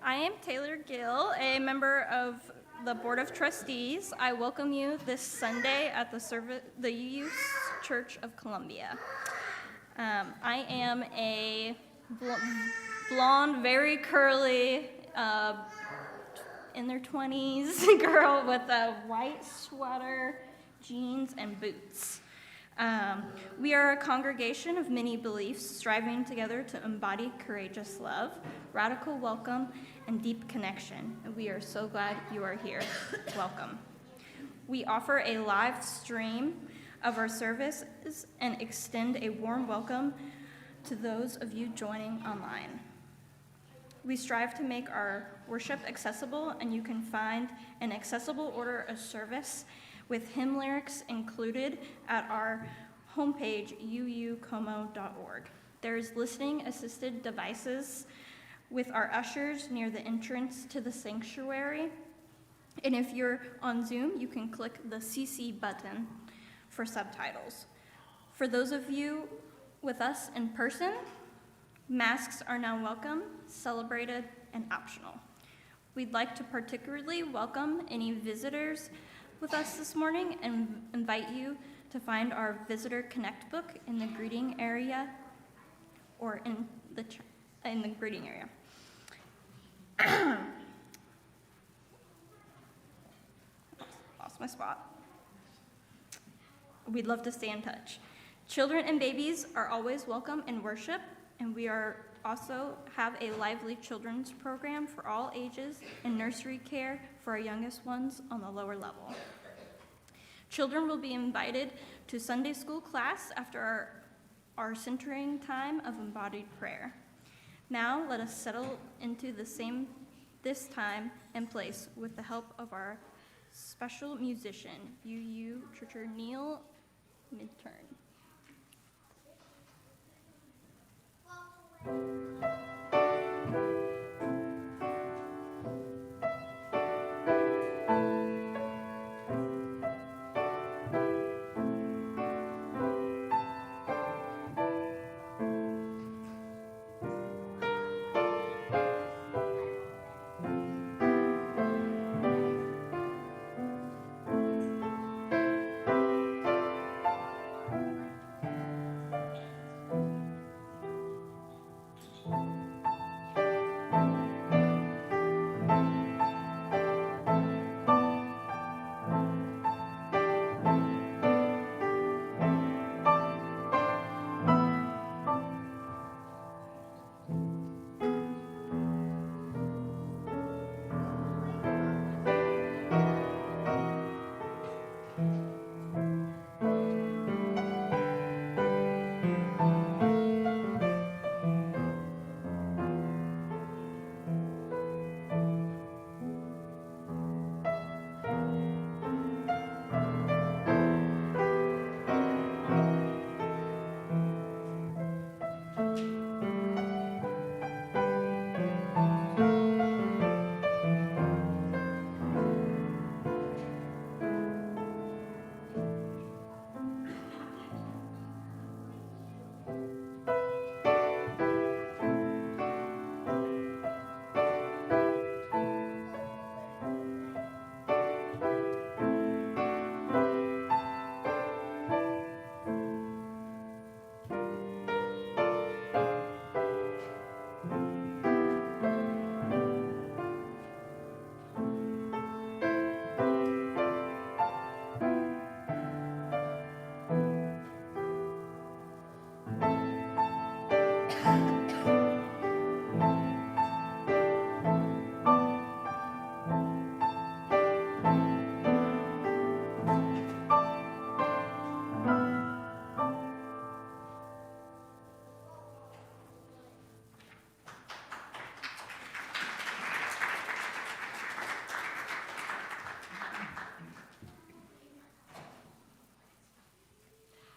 I am Taylor Gill, a member of the Board of Trustees. I welcome you this Sunday at the UUCC Church of Columbia. I am a blonde, very curly, in their 20s girl with a white sweater, jeans, and boots. We are a congregation of many beliefs striving together to embody courageous love, radical welcome, and deep connection. And we are so glad you are here. Welcome. We offer a live stream of our services and extend a warm welcome to those of you joining online. We strive to make our worship accessible, and you can find an accessible order of service with hymn lyrics included at our homepage, uucomo.org. There's listening-assisted devices with our ushers near the entrance to the sanctuary. And if you're on Zoom, you can click the CC button for subtitles. For those of you with us in person, masks are now welcome, celebrated, and optional. We'd like to particularly welcome any visitors with us this morning and invite you to find our Visitor Connect book in the greeting area or in the greeting area. Lost my spot. We'd love to stay in touch. Children and babies are always welcome in worship, and we also have a lively children's program for all ages and nursery care for our youngest ones on the lower level. Children will be invited to Sunday school class after our centering time of embodied prayer. Now let us settle into this time and place with the help of our special musician, UU Churcher Neil Midturn.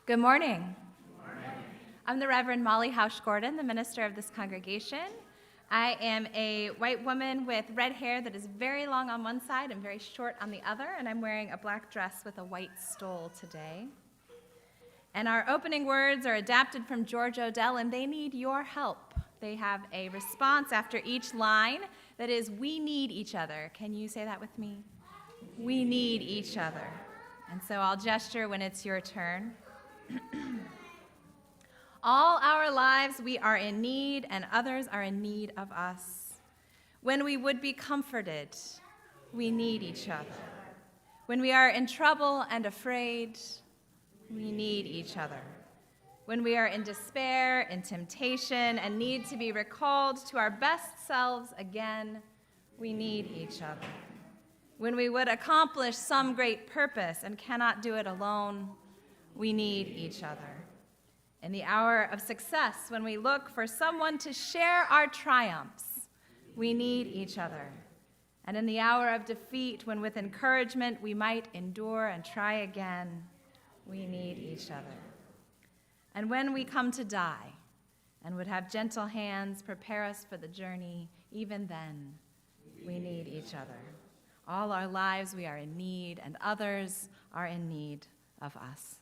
Good morning. I'm the Reverend Molly Hausch-Gordon, the minister of this congregation. I am a white woman with red hair that is very long on one side and very short on the other, and I'm wearing a black dress with a white stole today. And our opening words are adapted from George Odell, and they need your help. They have a response after each line that is, we need each other. Can you say that with me? We need each other. And so I'll gesture when it's your turn. All our lives we are in need, and others are in need of us. When we would be comforted, we need each other. When we are in trouble and afraid, we need each other. When we are in despair, in temptation, and need to be recalled to our best selves again, we need each other. When we would accomplish some great purpose and cannot do it alone, we need each other. In the hour of success, when we look for someone to share our triumphs, we need each other. And in the hour of defeat, when with encouragement we might endure and try again, we need each other. And when we come to die and would have gentle hands prepare us for the journey, even then, we need each other. All our lives we are in need, and others are in need of us.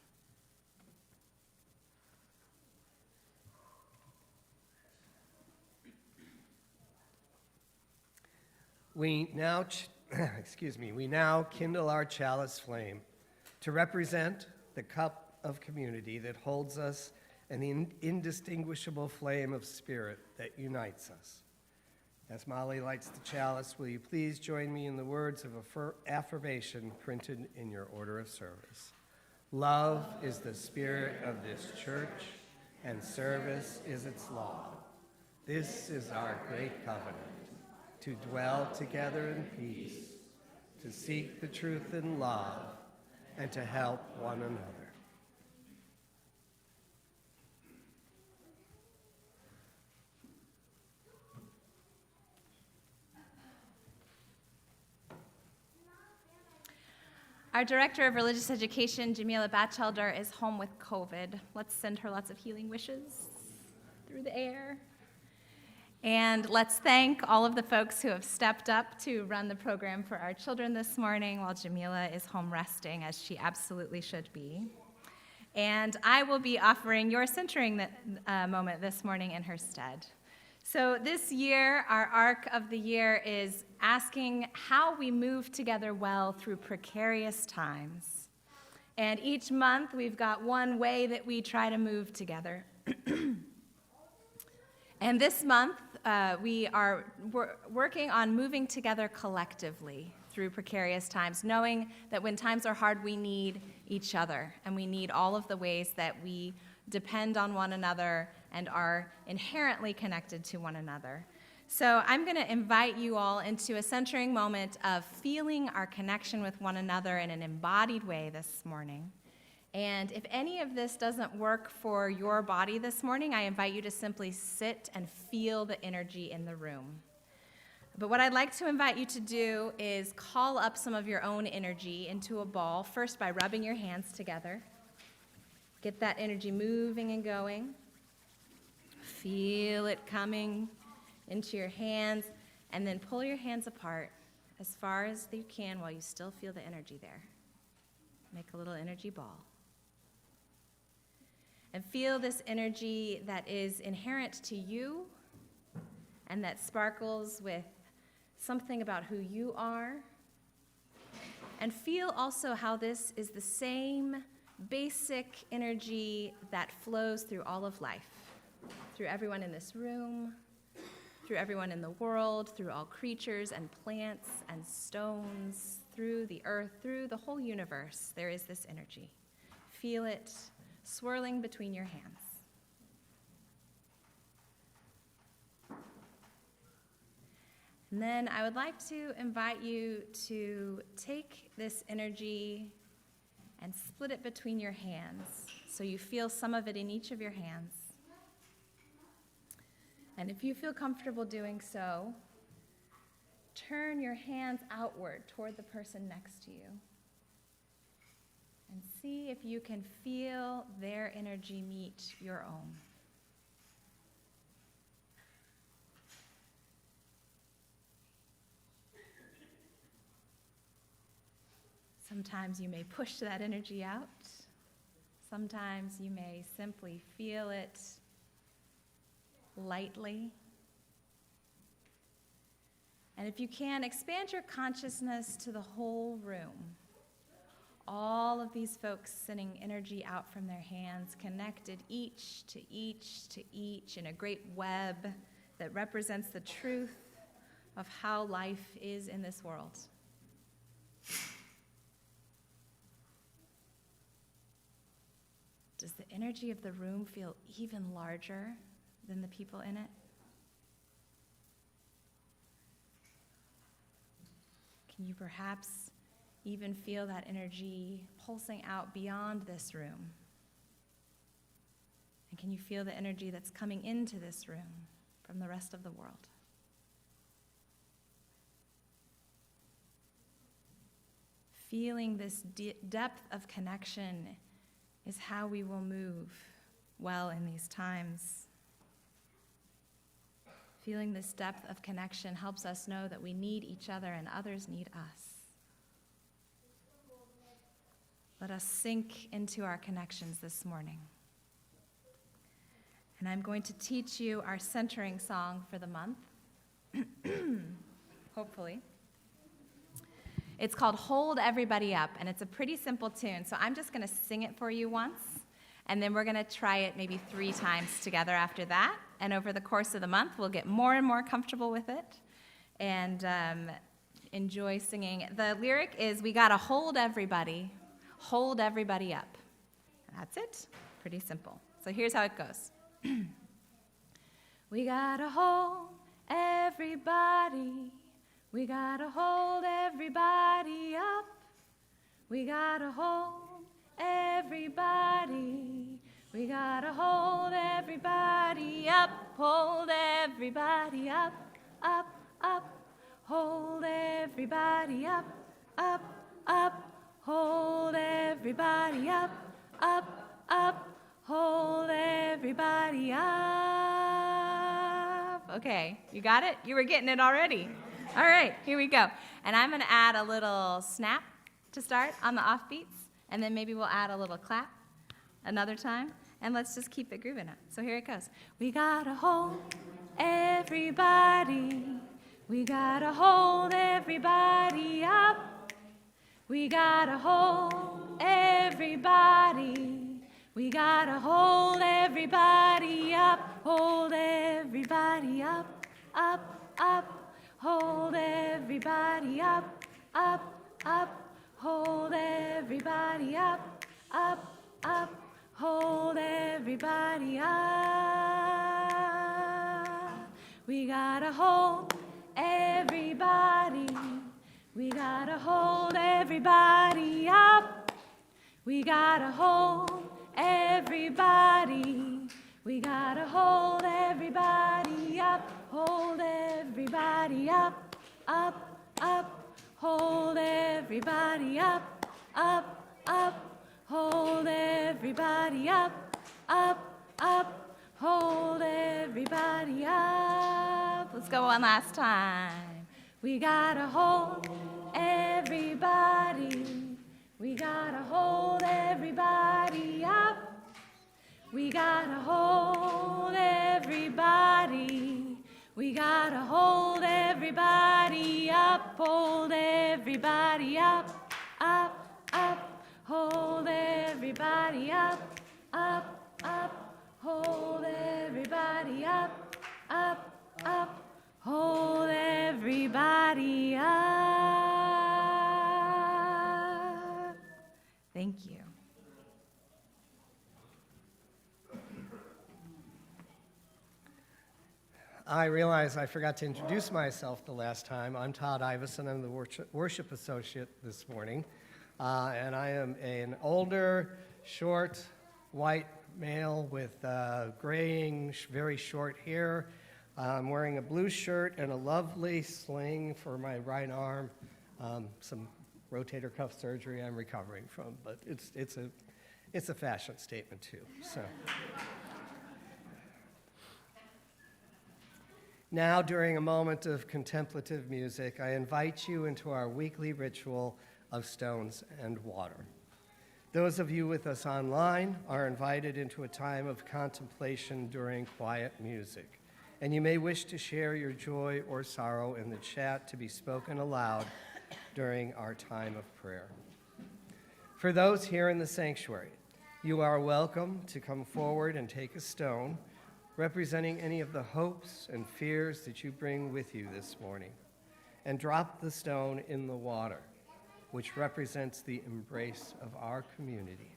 We now, we now kindle our chalice flame to represent the cup of community that holds us and the indistinguishable flame of spirit that unites us. As Molly lights the chalice, will you please join me in the words of affirmation printed in your order of service? Love is the spirit of this church, and service is its law. This is our great covenant, to dwell together in peace, to seek the truth in love, and to help one another. Our Director of Religious Education, Jamila Batchelder, is home with COVID. Let's send her lots of healing wishes through the air. And let's thank all of the folks who have stepped up to run the program for our children this morning while Jamila is home resting, as she absolutely should be. And I will be offering your centering moment this morning in her stead. So this year, our arc of the year is asking how we move together well through precarious times. And each month, we've got one way that we try to move together. And this month, we are working on moving together collectively through precarious times, knowing that when times are hard, we need each other, and we need all of the ways that we depend on one another and are inherently connected to one another. So I'm going to invite you all into a centering moment of feeling our connection with one another in an embodied way this morning. And if any of this doesn't work for your body this morning, I invite you to simply sit and feel the energy in the room. But what I'd like to invite you to do is call up some of your own energy into a ball, first by rubbing your hands together. Get that energy moving and going. Feel it coming into your hands, and then pull your hands apart as far as you can while you still feel the energy there. Make a little energy ball. And feel this energy that is inherent to you and that sparkles with something about who you are. And feel also how this is the same basic energy that flows through all of life, through everyone in this room, through everyone in the world, through all creatures and plants and stones, through the earth, through the whole universe. There is this energy. Feel it swirling between your hands. And then I would like to invite you to take this energy and split it between your hands so you feel some of it in each of your hands. And if you feel comfortable doing so, turn your hands outward toward the person next to you and see if you can feel their energy meet your own. Sometimes you may push that energy out. Sometimes you may simply feel it lightly. And if you can, expand your consciousness to the whole room. All of these folks sending energy out from their hands, connected each to each to each in a great web that represents the truth of how life is in this world. Does the energy of the room feel even larger than the people in it? Can you perhaps even feel that energy pulsing out beyond this room? And can you feel the energy that's coming into this room from the rest of the world? Feeling this depth of connection is how we will move well in these times. Feeling this depth of connection helps us know that we need each other and others need us. Let us sink into our connections this morning. And I'm going to teach you our centering song for the month, hopefully. It's called Hold Everybody Up, and it's a pretty simple tune. So I'm just going to sing it for you once, and then we're going to try it maybe 3 times together after that. And over the course of the month, we'll get more and more comfortable with it and enjoy singing. The lyric is, we got to hold everybody up. And that's it. Pretty simple. So here's how it goes. We got to hold everybody. We got to hold everybody up. We got to hold everybody. We got to hold everybody up. Hold everybody up, up, up. Hold everybody up, up, up. Hold everybody up, up, up. Hold everybody up. Okay, you got it? You were getting it already. All right, here we go. And I'm going to add a little snap to start on the offbeats, and then maybe we'll add a little clap another time, and let's just keep it grooving up. So here it goes. We got to hold everybody. We got to hold everybody up. We got to hold everybody. We got to hold everybody up. Hold everybody up, up, up. Hold everybody up, up, up. Hold everybody up, up, up. Hold everybody up. We gotta hold everybody. We gotta hold everybody up. We gotta hold everybody. We gotta hold everybody up. Hold everybody up, up, up. Hold everybody up, up, up. Hold everybody up, up, up. Hold everybody up. Let's go one last time. We gotta hold everybody. We gotta hold everybody up. We gotta hold everybody. We gotta hold everybody up. Hold everybody up, up, up. Hold everybody up, up, up. Hold everybody up, up, up. Hold everybody up. Thank you. I realize I forgot to introduce myself the last time. I'm Todd Iveson. I'm the worship associate this morning. And I am an older, short, white male with graying, very short hair. I'm wearing a blue shirt and a lovely sling for my right arm. Some rotator cuff surgery I'm recovering from, but it's a fashion statement too. So. Now, during a moment of contemplative music, I invite you into our weekly ritual of stones and water. Those of you with us online are invited into a time of contemplation during quiet music. and you may wish to share your joy or sorrow in the chat to be spoken aloud during our time of prayer. For those here in the sanctuary, you are welcome to come forward and take a stone representing any of the hopes and fears that you bring with you this morning, and drop the stone in the water, which represents the embrace of our community.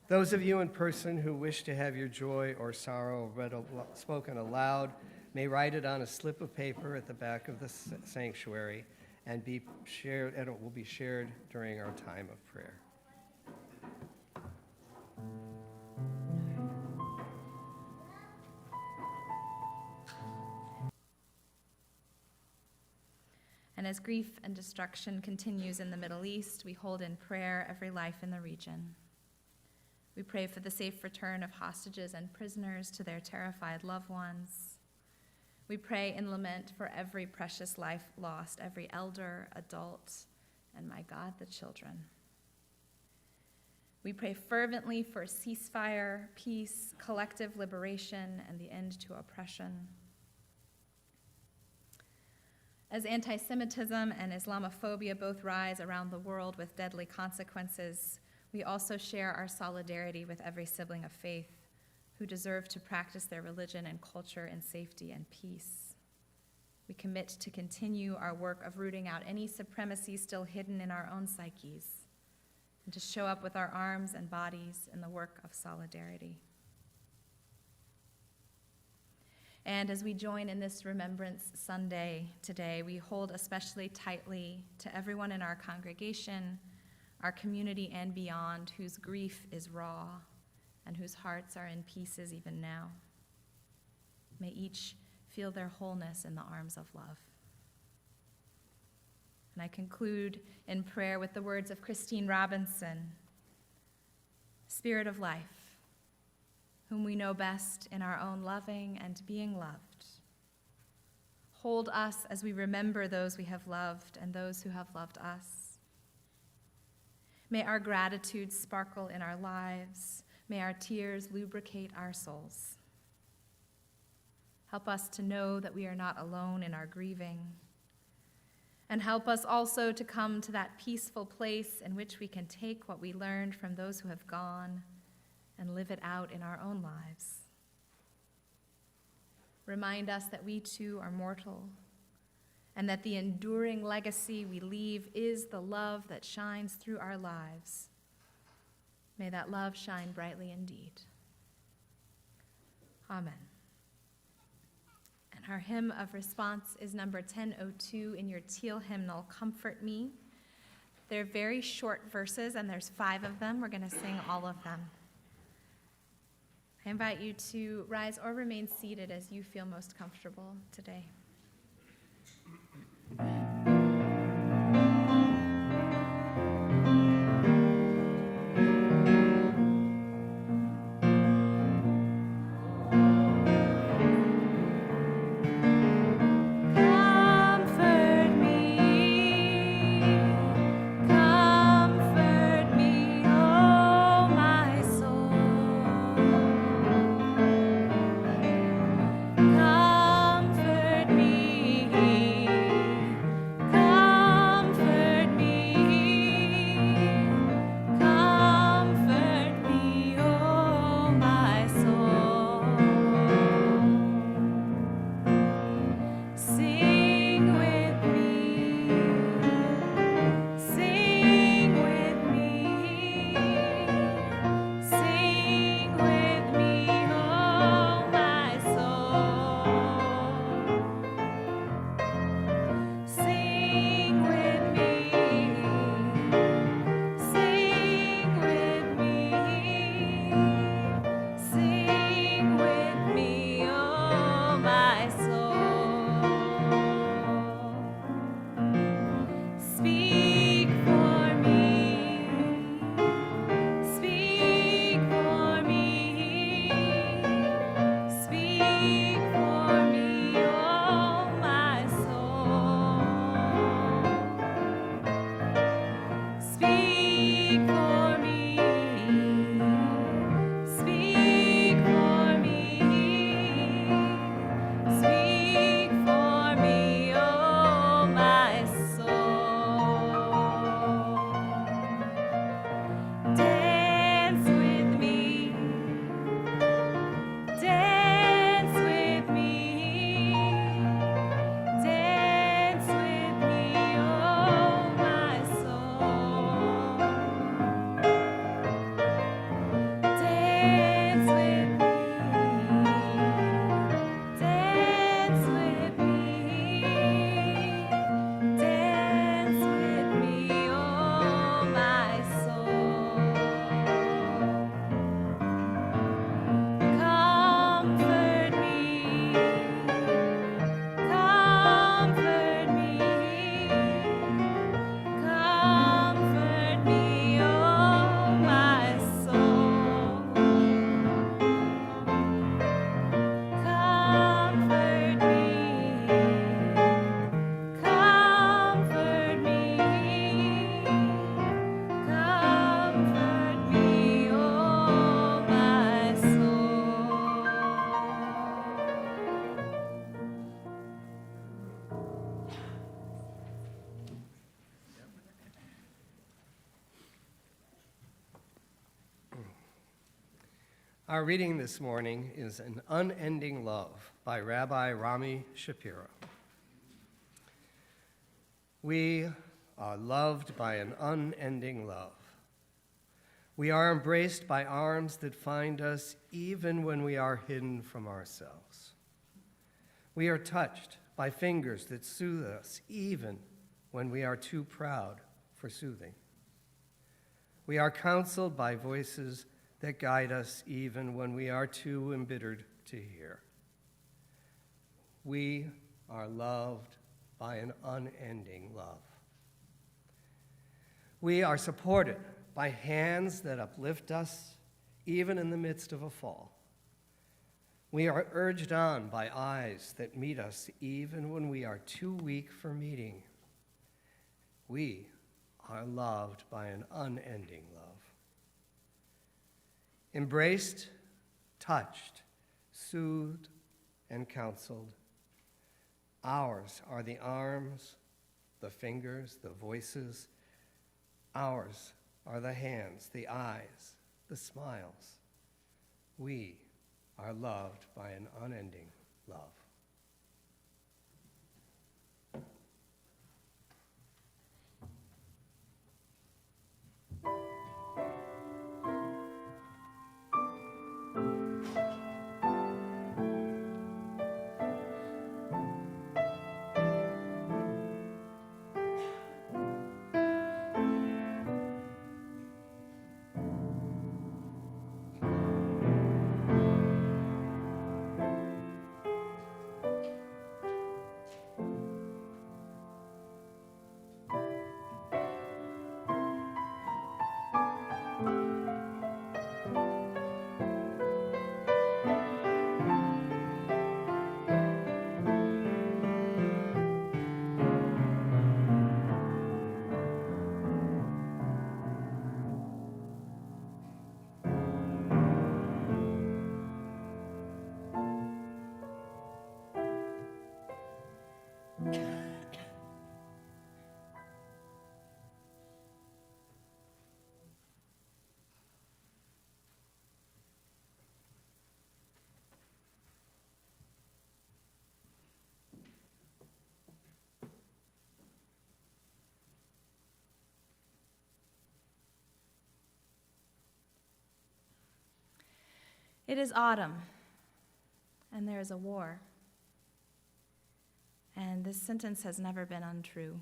Those of you in person who wish to have your joy or sorrow spoken aloud may write it on a slip of paper at the back of the sanctuary and it will be shared during our time of prayer. And as grief and destruction continues in the Middle East, we hold in prayer every life in the region. We pray for the safe return of hostages and prisoners to their terrified loved ones. We pray in lament for every precious life lost, every elder, adult, and my God, the children. We pray fervently for ceasefire, peace, collective liberation, and the end to oppression. As anti-Semitism and Islamophobia both rise around the world with deadly consequences, we also share our solidarity with every sibling of faith who deserve to practice their religion and culture in safety and peace. We commit to continue our work of rooting out any supremacy still hidden in our own psyches, and to show up with our arms and bodies in the work of solidarity. And as we join in this Remembrance Sunday today, we hold especially tightly to everyone in our congregation, our community and beyond, whose grief is raw and whose hearts are in pieces even now. May each feel their wholeness in the arms of love. And I conclude in prayer with the words of Christine Robinson, Spirit of life, whom we know best in our own loving and being loved. Hold us as we remember those we have loved and those who have loved us. May our gratitude sparkle in our lives. May our tears lubricate our souls. Help us to know that we are not alone in our grieving. And help us also to come to that peaceful place in which we can take what we learned from those who have gone and live it out in our own lives. Remind us that we too are mortal, and that the enduring legacy we leave is the love that shines through our lives. May that love shine brightly indeed. Amen. And our hymn of response is number 1002 in your teal hymnal, Comfort Me. They're very short verses, and there's 5 of them. We're going to sing all of them. I invite you to rise or remain seated as you feel most comfortable today. Comfort me, Our reading this morning is An Unending Love by Rabbi Rami Shapiro. We are loved by an unending love. We are embraced by arms that find us even when we are hidden from ourselves. We are touched by fingers that soothe us even when we are too proud for soothing. We are counseled by voices that guide us even when we are too embittered to hear. We are loved by an unending love. We are supported by hands that uplift us even in the midst of a fall. We are urged on by eyes that meet us even when we are too weak for meeting. We are loved by an unending love. Embraced, touched, soothed, and counseled, ours are the arms, the fingers, the voices. Ours are the hands, the eyes, the smiles. We are loved by an unending love. It is autumn, and there is a war. And this sentence has never been untrue.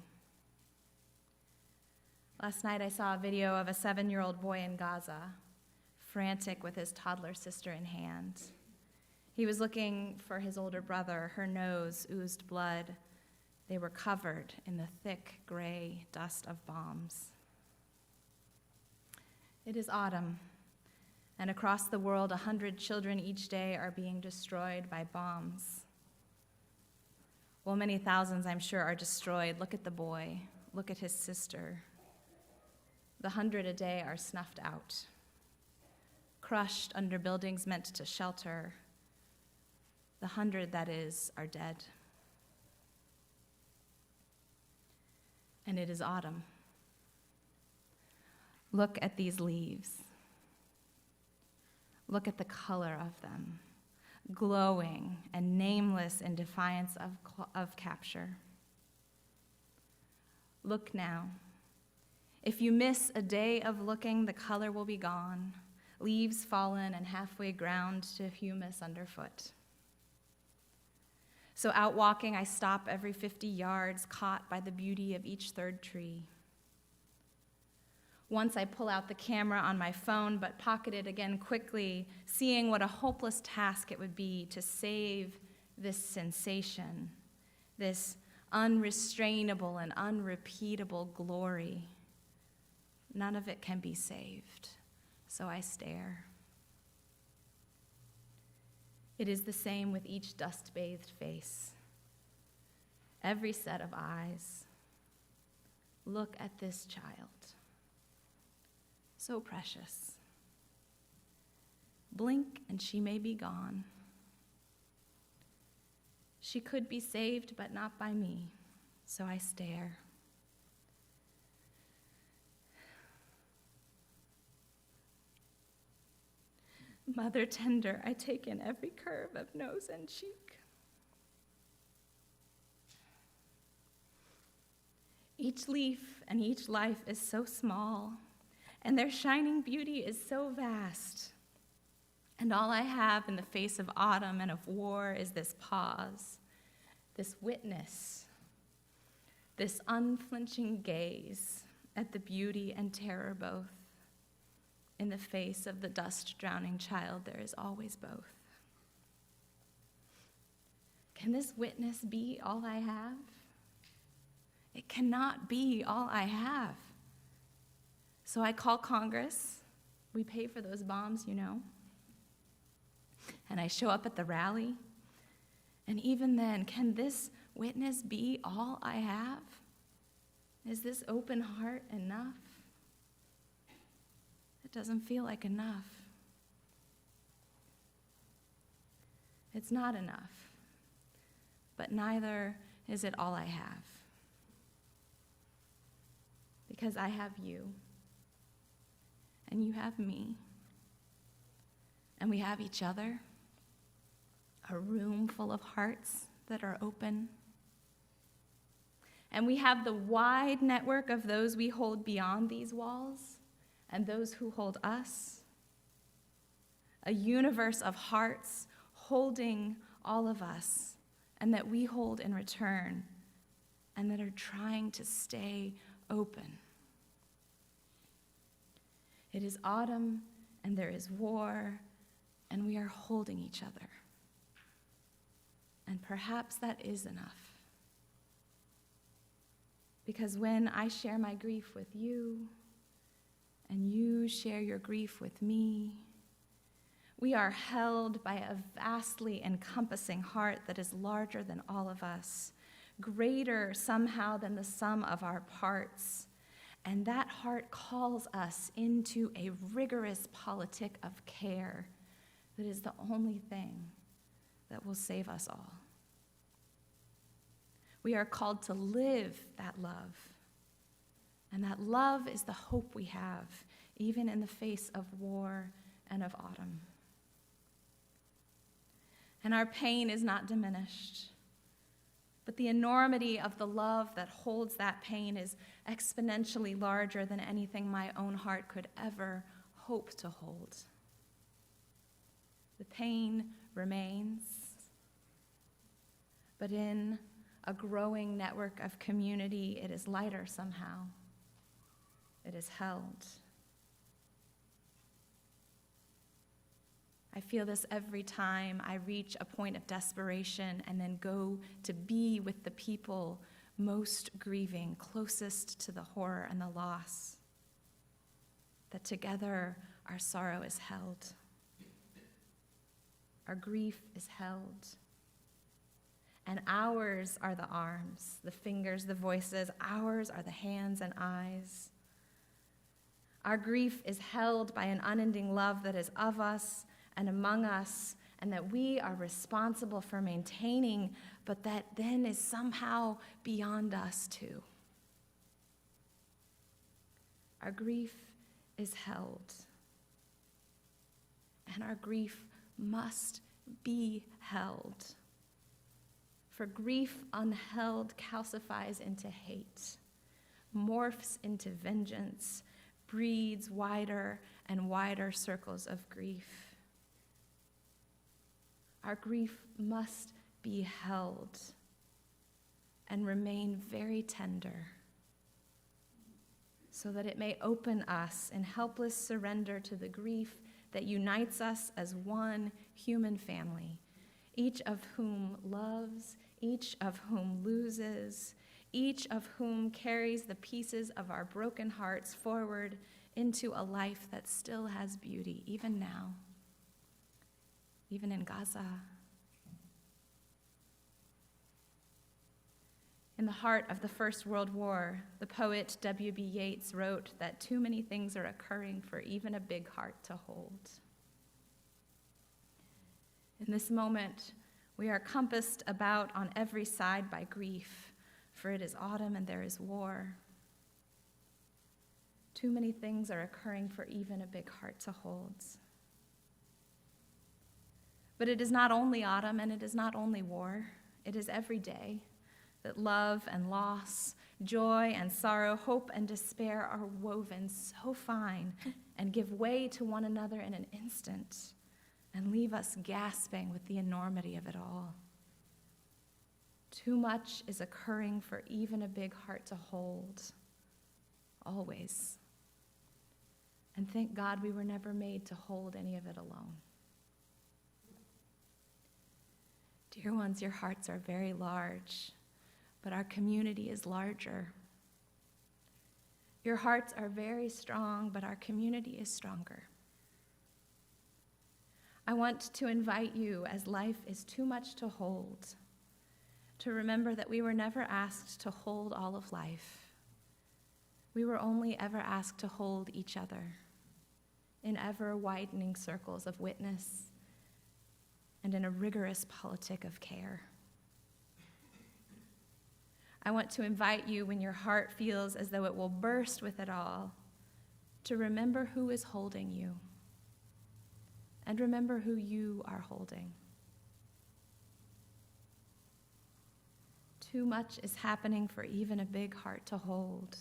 Last night I saw a video of a 7-year-old boy in Gaza, frantic with his toddler sister in hand. He was looking for his older brother. Her nose oozed blood. They were covered in the thick gray dust of bombs. It is autumn. And across the world, 100 children each day are being destroyed by bombs. Well, many thousands, I'm sure, are destroyed. Look at the boy. Look at his sister. The 100 a day are snuffed out, crushed under buildings meant to shelter. The 100, that is, are dead. And it is autumn. Look at these leaves. Look at the color of them, glowing and nameless in defiance of capture. Look now. If you miss a day of looking, the color will be gone, leaves fallen and halfway ground to humus underfoot. So out walking, I stop every 50 yards, caught by the beauty of each third tree. Once I pull out the camera on my phone, but pocket it again quickly, seeing what a hopeless task it would be to save this sensation, this unrestrainable and unrepeatable glory. None of it can be saved, so I stare. It is the same with each dust-bathed face, every set of eyes. Look at this child. So precious. Blink and she may be gone. She could be saved, but not by me, so I stare. Mother tender, I take in every curve of nose and cheek. Each leaf and each life is so small, and their shining beauty is so vast. And all I have in the face of autumn and of war is this pause, this witness, this unflinching gaze at the beauty and terror both. In the face of the dust-drowning child, there is always both. Can this witness be all I have? It cannot be all I have. So I call Congress. We pay for those bombs, you know. And I show up at the rally. And even then, can this witness be all I have? Is this open heart enough? It doesn't feel like enough. It's not enough, but neither is it all I have. Because I have you, and you have me, and we have each other, a room full of hearts that are open. And we have the wide network of those we hold beyond these walls and those who hold us. A universe of hearts holding all of us and that we hold in return and that are trying to stay open. It is autumn and there is war and we are holding each other. And perhaps that is enough. Because when I share my grief with you, and you share your grief with me, we are held by a vastly encompassing heart that is larger than all of us, greater somehow than the sum of our parts. And that heart calls us into a rigorous politic of care that is the only thing that will save us all. We are called to live that love. And that love is the hope we have, even in the face of war and of autumn. And our pain is not diminished, but the enormity of the love that holds that pain is exponentially larger than anything my own heart could ever hope to hold. The pain remains, but in a growing network of community, it is lighter somehow. It is held. I feel this every time I reach a point of desperation and then go to be with the people most grieving, closest to the horror and the loss. That together our sorrow is held. Our grief is held. And ours are the arms, the fingers, the voices. Ours are the hands and eyes. Our grief is held by an unending love that is of us and among us, and that we are responsible for maintaining, but that then is somehow beyond us too. Our grief is held, and our grief must be held. For grief unheld calcifies into hate, morphs into vengeance, breeds wider and wider circles of grief. Our grief must be held and remain very tender so that it may open us in helpless surrender to the grief that unites us as one human family, each of whom loves, each of whom loses, each of whom carries the pieces of our broken hearts forward into a life that still has beauty, even now, even in Gaza. In the heart of the First World War, the poet W.B. Yeats wrote that too many things are occurring for even a big heart to hold. In this moment, we are compassed about on every side by grief, for it is autumn and there is war. Too many things are occurring for even a big heart to hold. But it is not only autumn and it is not only war. It is every day that love and loss, joy and sorrow, hope and despair are woven so fine and give way to one another in an instant and leave us gasping with the enormity of it all. Too much is occurring for even a big heart to hold, always. And thank God we were never made to hold any of it alone. Dear ones, your hearts are very large, but our community is larger. Your hearts are very strong, but our community is stronger. I want to invite you, as life is too much to hold, to remember that we were never asked to hold all of life. We were only ever asked to hold each other in ever-widening circles of witness and in a rigorous politic of care. I want to invite you, when your heart feels as though it will burst with it all, to remember who is holding you and remember who you are holding. Too much is happening for even a big heart to hold.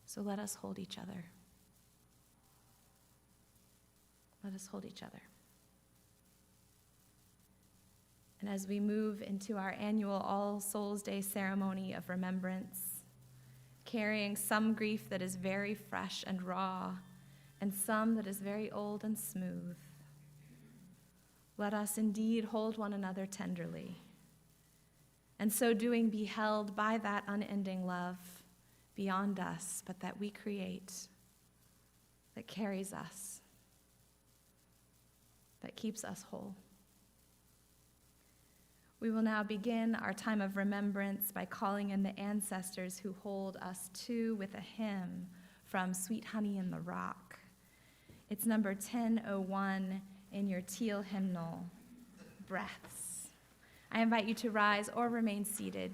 So let us hold each other. Let us hold each other. And as we move into our annual All Souls Day ceremony of remembrance, carrying some grief that is very fresh and raw, and some that is very old and smooth, let us indeed hold one another tenderly, and so doing be held by that unending love beyond us, but that we create, that carries us, that keeps us whole. We will now begin our time of remembrance by calling in the ancestors who hold us too with a hymn from Sweet Honey in the Rock. It's number 1001 in your teal hymnal, Breaths. I invite you to rise or remain seated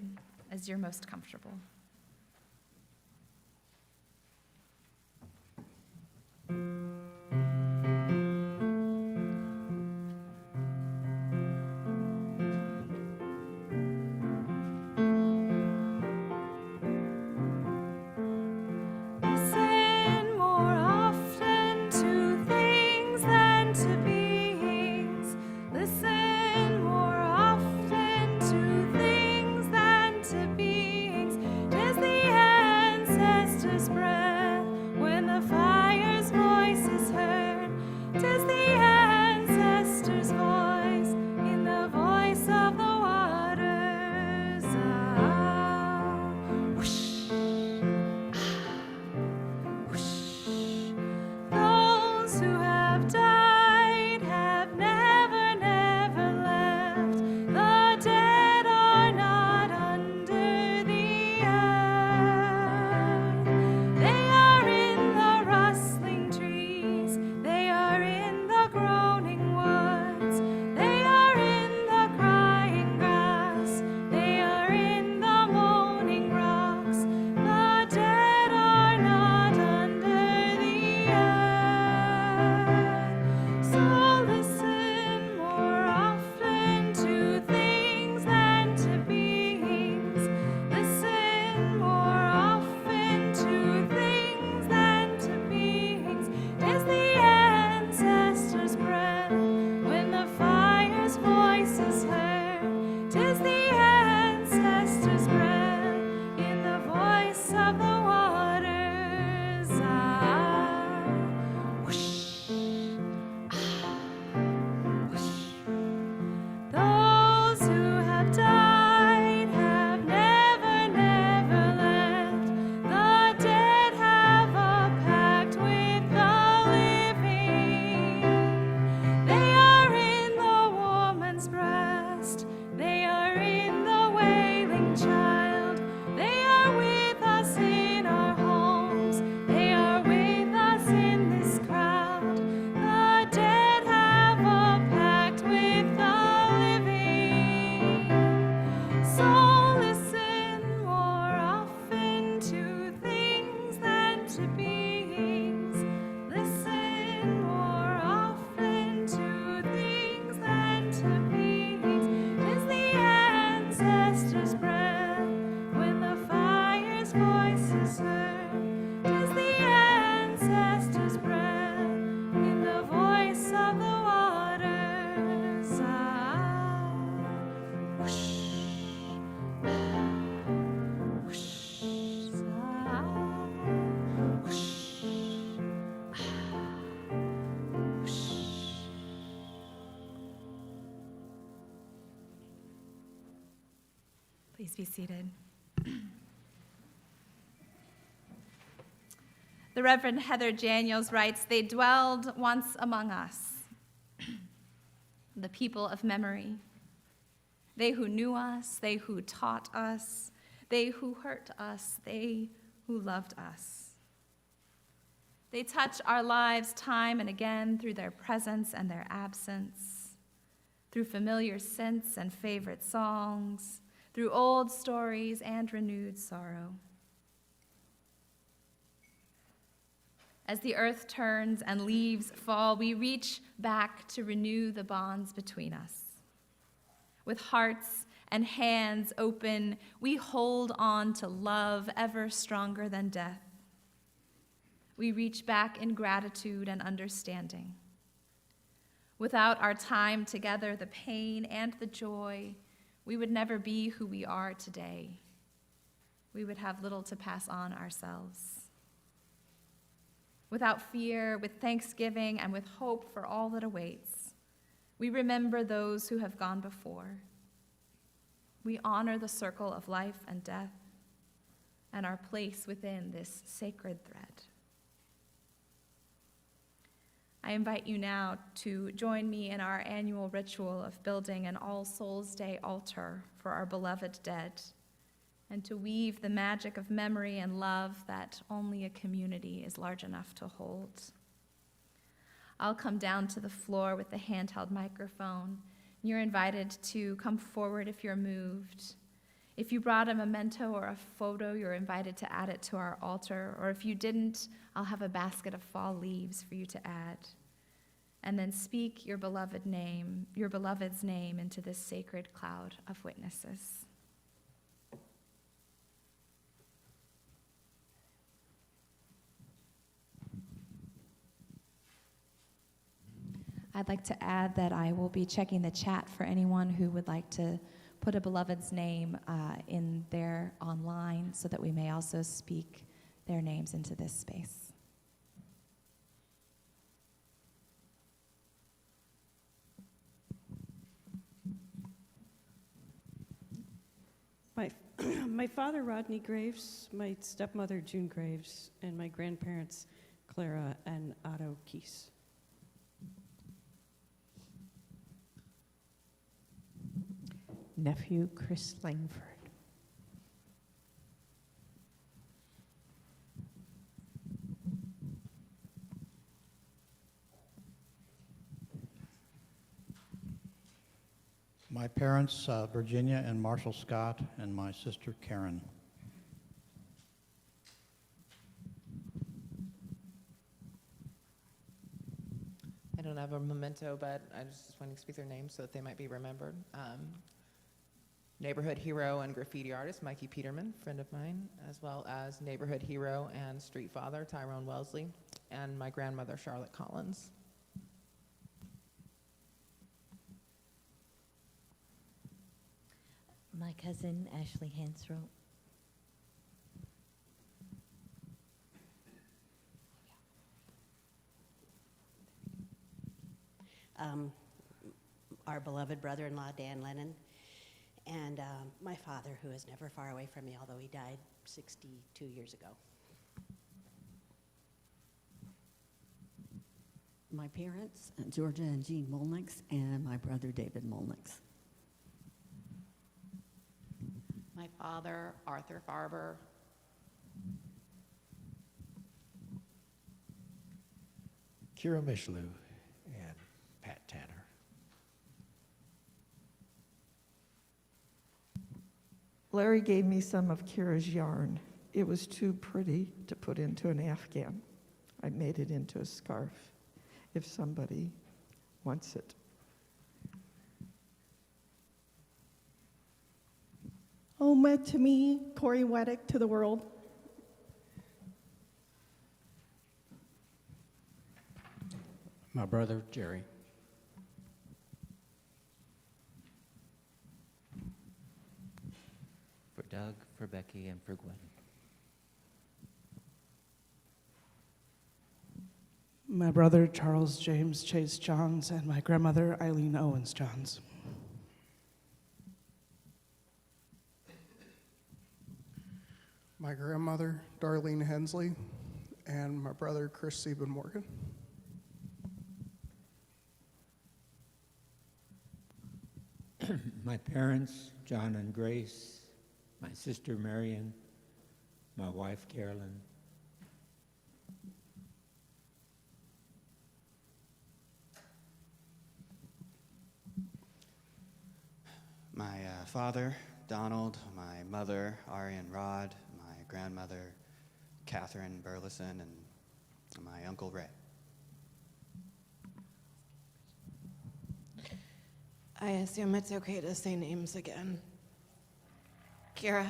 as you're most comfortable. Listen more often to things than to beings. Please be seated. The Reverend Heather Daniels writes, "They dwelled once among us, the people of memory. They who knew us, they who taught us, they who hurt us, they who loved us. They touch our lives time and again through their presence and their absence, through familiar scents and favorite songs, through old stories and renewed sorrow. As the earth turns and leaves fall, we reach back to renew the bonds between us. With hearts and hands open, we hold on to love ever stronger than death. We reach back in gratitude and understanding. Without our time together, the pain and the joy, we would never be who we are today. We would have little to pass on ourselves. Without fear, with thanksgiving, and with hope for all that awaits, we remember those who have gone before. We honor the circle of life and death and our place within this sacred thread. I invite you now to join me in our annual ritual of building an All Souls Day altar for our beloved dead, and to weave the magic of memory and love that only a community is large enough to hold. I'll come down to the floor with the handheld microphone. You're invited to come forward if you're moved. If you brought a memento or a photo, you're invited to add it to our altar, or if you didn't, I'll have a basket of fall leaves for you to add. And then speak your beloved's name into this sacred cloud of witnesses. I'd like to add that I will be checking the chat for anyone who would like to put a beloved's name in there online so that we may also speak their names into this space. My father, Rodney Graves, my stepmother, June Graves, and my grandparents, Clara and Otto Keese. Nephew, Chris Langford. My parents, Virginia and Marshall Scott, and my sister, Karen. I don't have a memento, but I just want to speak their names so that they might be remembered. Neighborhood hero and graffiti artist Mikey Peterman, friend of mine, as well as neighborhood hero and street father Tyrone Wellesley, and my grandmother Charlotte Collins. My cousin, Ashley Hansrow. Our beloved brother-in-law, Dan Lennon, and my father, who is never far away from me, although he died 62 years ago. My parents, Georgia and Jean Molnix, and my brother, David Molnix. My father, Arthur Farber. Kira Mishlu and Pat Tanner. Larry gave me some of Kira's yarn. It was too pretty to put into an Afghan. I made it into a scarf, if somebody wants it. Oma to me, Corey Weddick to the world. My brother, Jerry. For Doug, for Becky, and for Gwen. My brother, Charles James Chase Johns, and my grandmother, Eileen Owens Johns. my grandmother, Darlene Hensley, and my brother, Chris Sieben Morgan. My parents, John and Grace, my sister Marion, my wife Carolyn. My father, Donald, my mother, Arian Rod, my grandmother, Catherine Burleson, and my uncle Ray. I assume it's okay to say names again. Kira.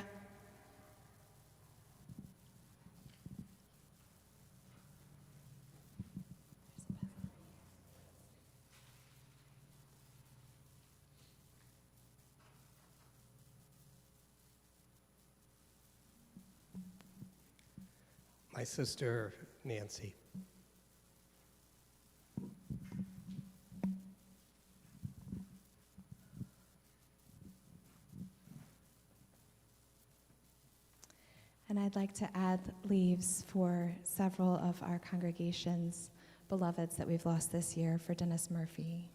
My sister, Nancy. And I'd like to add leaves for several of our congregation's beloveds that we've lost this year, for Dennis Murphy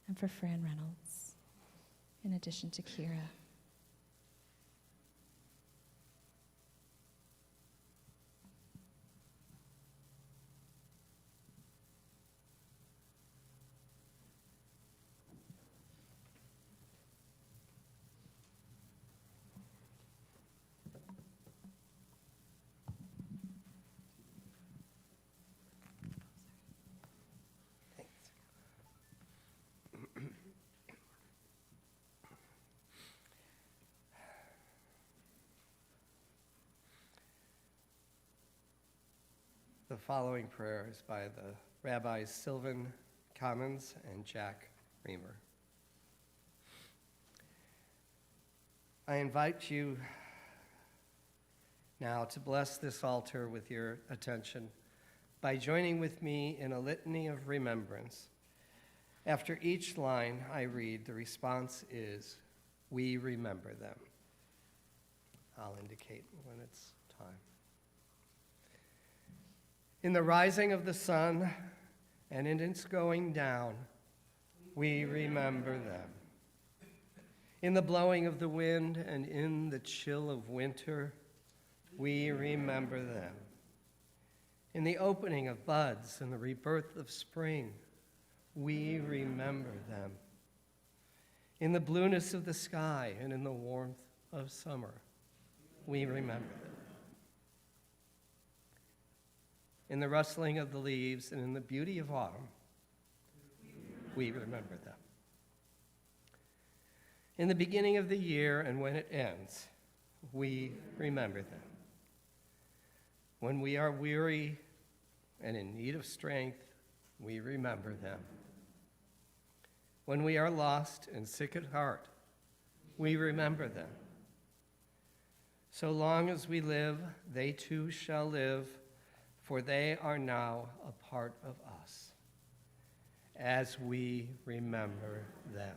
and for Fran Reynolds, in addition to Kira. The following prayer is by the Rabbis Sylvan Commons and Jack Reamer. I invite you now to bless this altar with your attention by joining with me in a litany of remembrance. After each line I read, the response is, "We remember them." I'll indicate when it's time. In the rising of the sun and in its going down, we remember them. In the blowing of the wind and in the chill of winter, we remember them. In the opening of buds and the rebirth of spring, we remember them. In the blueness of the sky and in the warmth of summer, we remember them. In the rustling of the leaves and in the beauty of autumn, we remember them. In the beginning of the year and when it ends, we remember them. When we are weary and in need of strength, we remember them. When we are lost and sick at heart, we remember them. So long as we live, they too shall live, for they are now a part of us, as we remember them.